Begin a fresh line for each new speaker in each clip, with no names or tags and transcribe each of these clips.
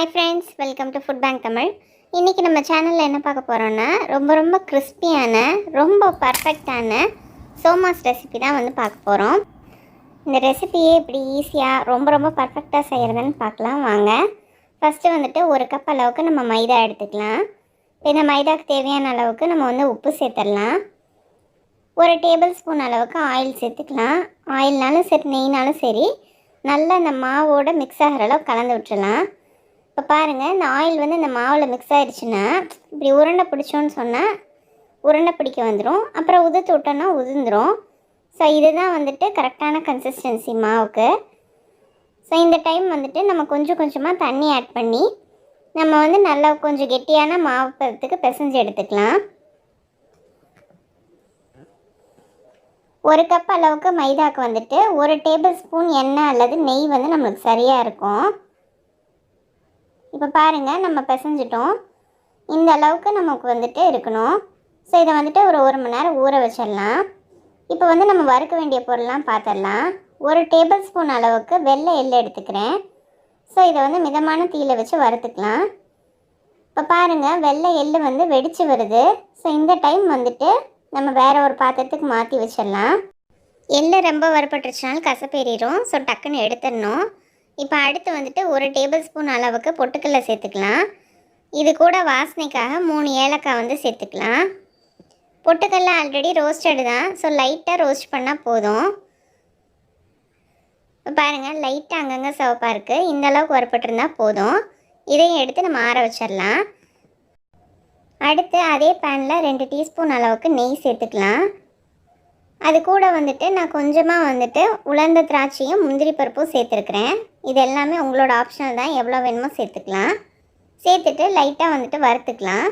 Hi friends, welcome to Foodbangtamil. இன்னைக்கு நம்ம சேனல்ல என்ன பார்க்க போறோம்னா ரொம்ப கிறிஸ்பியான ரொம்ப பர்ஃபெக்ட்டான somas ரெசிபி தான் வந்து பார்க்க போறோம். இந்த ரெசிபியை எப்படி ஈஸியா ரொம்ப பர்ஃபெக்ட்டா செய்யறதுன்னு பார்க்கலாம் வாங்க. ஃபர்ஸ்ட் வந்துட்டு 1 கப் அளவுக்கு நம்ம மைதா எடுத்துக்கலாம். இந்த மைதாக்கு தேவையான அளவுக்கு நம்ம வந்து உப்பு சேர்த்துடலாம். 1 டேபிள் ஸ்பூன் அளவுக்கு ஆயில் சேர்த்துக்கலாம். ஆயில்னாலும் சரி நெய்னாலும் சரி நல்லா இந்த மாவோட மிக்ஸ் ஆகிற அளவுக்கு கலந்து விட்டுறலாம். இப்போ பாருங்கள், இந்த ஆயில் வந்து இந்த மாவில் மிக்ஸ் ஆகிடுச்சுன்னா இப்படி உருண்டை பிடிச்சோன்னு சொன்னால் உருண்டை பிடிக்க வந்துடும். அப்புறம் உதுத்து விட்டோன்னா உதிர்ந்துடும். ஸோ இதுதான் வந்துட்டு கரெக்டான கன்சிஸ்டன்சி மாவுக்கு. ஸோ இந்த டைம் வந்துட்டு நம்ம கொஞ்சமாக தண்ணி ஆட் பண்ணி நம்ம வந்து நல்லா கொஞ்சம் கெட்டியான மாவு பதத்துக்கு பிசைஞ்சு எடுத்துக்கலாம். 1 கப் அளவுக்கு மைதாக்கு வந்துட்டு 1 டேபிள் ஸ்பூன் எண்ணெய் அல்லது நெய் வந்து நம்மளுக்கு சரியாக இருக்கும். இப்போ பாருங்கள், நம்ம பிசைஞ்சிட்டோம். இந்த அளவுக்கு நமக்கு வந்துட்டு இருக்கணும். ஸோ இதை வந்துட்டு ஒரு 1 மணி நேரம் ஊற வச்சிடலாம். இப்போ வந்து நம்ம வறுக்க வேண்டிய பொருள்லாம் பார்த்துடலாம். 1 டேபிள் ஸ்பூன் அளவுக்கு வெள்ளை எள்ளு எடுத்துக்கிறேன். ஸோ இதை வந்து மிதமான தீயில் வச்சு வறுத்துக்கலாம். இப்போ பாருங்கள், வெள்ளை எள்ளு வந்து வெடித்து வருது. ஸோ இந்த டைம் வந்துட்டு நம்ம வேறு ஒரு பாத்திரத்துக்கு மாற்றி வச்சிடலாம். எள்ளு ரொம்ப வறுபட்டுருச்சுனாலும் கசப்பேறிடும். ஸோ டக்குன்னு எடுத்துடணும். இப்போ அடுத்து வந்துட்டு 1 டேபிள் ஸ்பூன் அளவுக்கு பொட்டுக்கடலை சேர்த்துக்கலாம். இது கூட வாசனைக்காக 3 ஏலக்காய் வந்து சேர்த்துக்கலாம். பொட்டுக்கடலை ஆல்ரெடி ரோஸ்டடு தான். ஸோ லைட்டாக ரோஸ்ட் பண்ணால் போதும். இப்போ பாருங்கள், லைட்டாக அங்கங்கே சிவப்பாக இருக்குது. இந்த அளவுக்கு வறுப்பட்டுருந்தால் போதும். இதையும் எடுத்து நம்ம ஆற வச்சிடலாம். அடுத்து அதே பேனில் 2 டீஸ்பூன் அளவுக்கு நெய் சேர்த்துக்கலாம். அது கூட வந்துட்டு நான் கொஞ்சமாக வந்துட்டு உலர்ந்த திராட்சையும் முந்திரி பருப்பும் சேர்த்துருக்குறேன். இது எல்லாமே உங்களோட ஆப்ஷனல் தான், எவ்வளோ வேணுமோ சேர்த்துக்கலாம். சேர்த்துட்டு லைட்டாக வந்துட்டு வறுத்துக்கலாம்.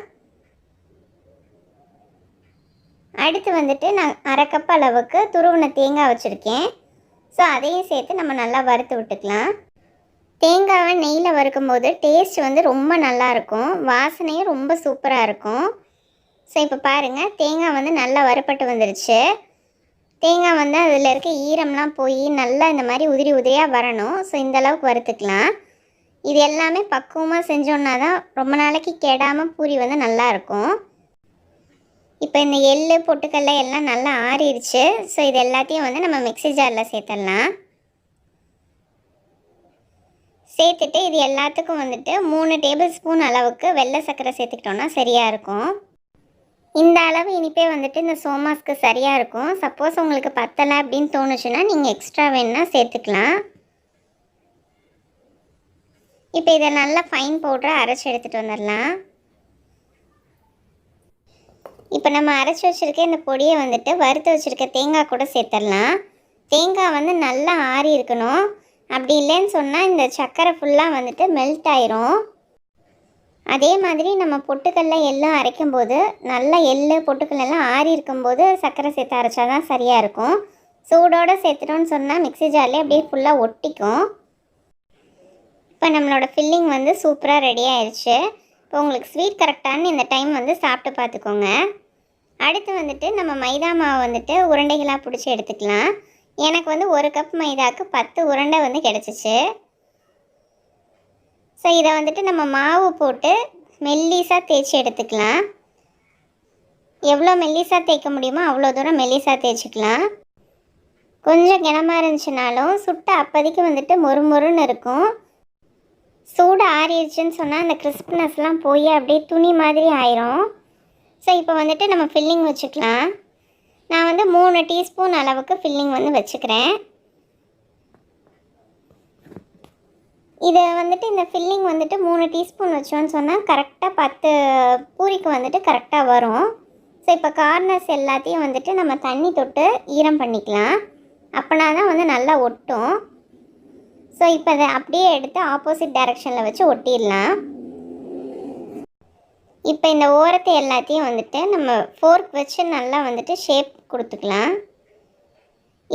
அடுத்து வந்துட்டு நான் 1/2 கப் அளவுக்கு துருவின தேங்காய் வச்சுருக்கேன். ஸோ அதையும் சேர்த்து நம்ம நல்லா வறுத்து விட்டுக்கலாம். தேங்காவை நெய்யில் வறுக்கும்போது டேஸ்ட் வந்து ரொம்ப நல்லாயிருக்கும், வாசனையும் ரொம்ப சூப்பராக இருக்கும். ஸோ இப்போ பாருங்கள், தேங்காய் வந்து நல்லா வறுப்பட்டு வந்துருச்சு. தேங்காய் வந்து அதில் இருக்க ஈரம்லாம் போய் நல்லா இந்த மாதிரி உதிரியாக வரணும். ஸோ இந்த அளவுக்கு வறுத்துக்கலாம். இது எல்லாமே பக்குவமாக செஞ்சோன்னா தான் ரொம்ப நாளைக்கு கெடாமல் பூரி வந்து நல்லாயிருக்கும். இப்போ இந்த எள்ளு பொட்டுக்கடலை எல்லாம் நல்லா ஆறிடுச்சு. ஸோ இது எல்லாத்தையும் வந்து நம்ம மிக்ஸி ஜாரில் சேர்த்துடலாம். சேர்த்துட்டு இது எல்லாத்துக்கும் வந்துட்டு 3 டேபிள் ஸ்பூன் அளவுக்கு வெள்ளை சர்க்கரை சேர்த்துக்கிட்டோன்னா சரியாக இருக்கும். இந்த அளவு இனிப்பே வந்துட்டு இந்த சோமாஸ்க்கு சரியாக இருக்கும். சப்போஸ் உங்களுக்கு பத்தலை அப்படின்னு தோணுச்சுன்னா நீங்கள் எக்ஸ்ட்ரா வேணுன்னா சேர்த்துக்கலாம். இப்போ இதை நல்லா ஃபைன் பவுடரை அரைச்சி எடுத்துகிட்டு வந்துடலாம். இப்போ நம்ம அரைச்சி வச்சுருக்க இந்த பொடியை வந்துட்டு வறுத்து வச்சுருக்க தேங்காய் கூட சேர்த்துடலாம். தேங்காய் வந்து நல்லா ஆறி இருக்கணும். அப்படி இல்லைன்னு சொன்னால் இந்த சர்க்கரை ஃபுல்லாக வந்துட்டு மெல்ட் ஆயிரும். அதே மாதிரி நம்ம பொட்டுக்கடலை எல்லாம் அரைக்கும்போது நல்லா எள்ளு பொட்டுக்கடலாம் ஆறி இருக்கும்போது சர்க்கரை சேர்த்து அரைச்சா தான் சரியாக இருக்கும். சூடோடு சேர்த்துட்டோன்னு சொன்னால் மிக்ஸி ஜார்லேயே அப்படியே ஃபுல்லாக ஒட்டிக்கும். இப்போ நம்மளோட ஃபில்லிங் வந்து சூப்பராக ரெடி ஆயிடுச்சு. இப்போ உங்களுக்கு ஸ்வீட் கரெக்டானு இந்த டைம் வந்து சாப்பிட்டு பார்த்துக்கோங்க. அடுத்து வந்துட்டு நம்ம மைதா மாவு வந்துட்டு உருண்டைகளாக பிடிச்சி எடுத்துக்கலாம். எனக்கு வந்து 1 கப் மைதாவுக்கு 10 உருண்டை வந்து கிடச்சிச்சு. ஸோ இதை வந்துட்டு நம்ம மாவு போட்டு மெல்லிஸாக தேய்ச்சி எடுத்துக்கலாம். எவ்வளோ மெல்லிஸாக தேய்க்க முடியுமோ அவ்வளோ தூரம் மெல்லிஸாக தேய்ச்சிக்கலாம். கொஞ்சம் கனமாக இருந்துச்சுனாலும் சுட்ட அப்போதைக்கு வந்துட்டு மொறுன்னு இருக்கும். சூடு ஆறிடுச்சுன்னு சொன்னால் அந்த கிறிஸ்பினஸ்லாம் போய் அப்படியே துணி மாதிரி ஆயிரும். ஸோ இப்போ வந்துட்டு நம்ம ஃபில்லிங் வச்சுக்கலாம். நான் வந்து 3 டீஸ்பூன் அளவுக்கு ஃபில்லிங் வந்து வச்சுக்கிறேன். இதை வந்துட்டு இந்த ஃபில்லிங் வந்துட்டு 3 டீஸ்பூன் வச்சோன்னு சொன்னால் கரெக்டாக 10 பூரிக்கு வந்துட்டு கரெக்டாக வரும். ஸோ இப்போ கார்னர்ஸ் எல்லாத்தையும் வந்துட்டு நம்ம தண்ணி தொட்டு ஈரம் பண்ணிக்கலாம். அப்படின்னா தான் வந்து நல்லா ஒட்டும். ஸோ இப்போ அதை அப்படியே எடுத்து ஆப்போசிட் டைரெக்ஷனில் வச்சு ஒட்டிடலாம். இப்போ இந்த ஓரத்தை எல்லாத்தையும் வந்துட்டு நம்ம ஃபோர்க் வச்சு நல்லா வந்துட்டு ஷேப் கொடுத்துக்கலாம்.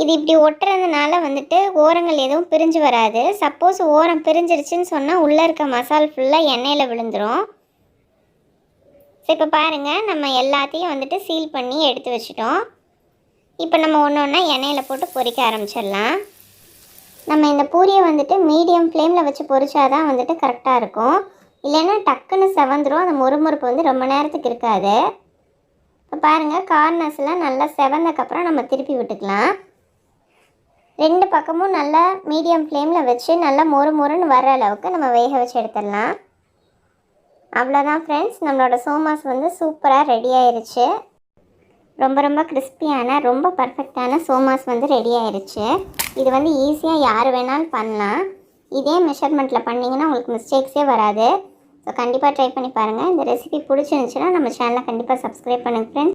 இது இப்படி ஒட்டுறதுனால வந்துட்டு ஓரங்கள் எதுவும் பிரிஞ்சு வராது. சப்போஸ் ஓரம் பிரிஞ்சிருச்சுன்னு சொன்னால் உள்ளே இருக்க மசால் ஃபுல்லாக எண்ணெயில் விழுந்துடும். ஸோ இப்போ பாருங்கள், நம்ம எல்லாத்தையும் வந்துட்டு சீல் பண்ணி எடுத்து வச்சிட்டோம். இப்போ நம்ம ஒன்று ஒன்றா எண்ணெயில் போட்டு பொரிக்க ஆரம்பிச்சிடலாம். நம்ம இந்த பூரியை வந்துட்டு மீடியம் ஃப்ளேமில் வச்சு பொரிச்சாதான் வந்துட்டு கரெக்டாக இருக்கும். இல்லைன்னா டக்குன்னு செவந்துடும். அந்த முறுமுறுப்பு வந்து ரொம்ப நேரத்துக்கு இருக்காது. இப்போ பாருங்கள், கார்னர்ஸ்லாம் நல்லா செவந்தக்கப்புறம் நம்ம திருப்பி விட்டுக்கலாம். 2 பக்கமும் நல்லா மீடியம் ஃப்ளேமில் வச்சு நல்லா மொறுன்னு வர அளவுக்கு நம்ம வேக வச்சு எடுத்துடலாம். அவ்வளோதான் ஃப்ரெண்ட்ஸ், நம்மளோட சோமாஸ் வந்து சூப்பராக ரெடி ஆயிடுச்சு. ரொம்ப ரொம்ப கிறிஸ்பியான ரொம்ப பர்ஃபெக்டான சோமாஸ் வந்து ரெடி ஆயிடுச்சு. இது வந்து ஈஸியாக யார் வேணாலும் பண்ணலாம். இதே மெஷர்மெண்ட்டில் பண்ணிங்கன்னா உங்களுக்கு மிஸ்டேக்ஸே வராது. ஸோ கண்டிப்பாக ட்ரை பண்ணி பாருங்கள். இந்த ரெசிபி பிடிச்சிருந்துச்சுன்னா நம்ம சேனலை கண்டிப்பாக சப்ஸ்கிரைப் பண்ணுங்கள் ஃப்ரெண்ட்ஸ்.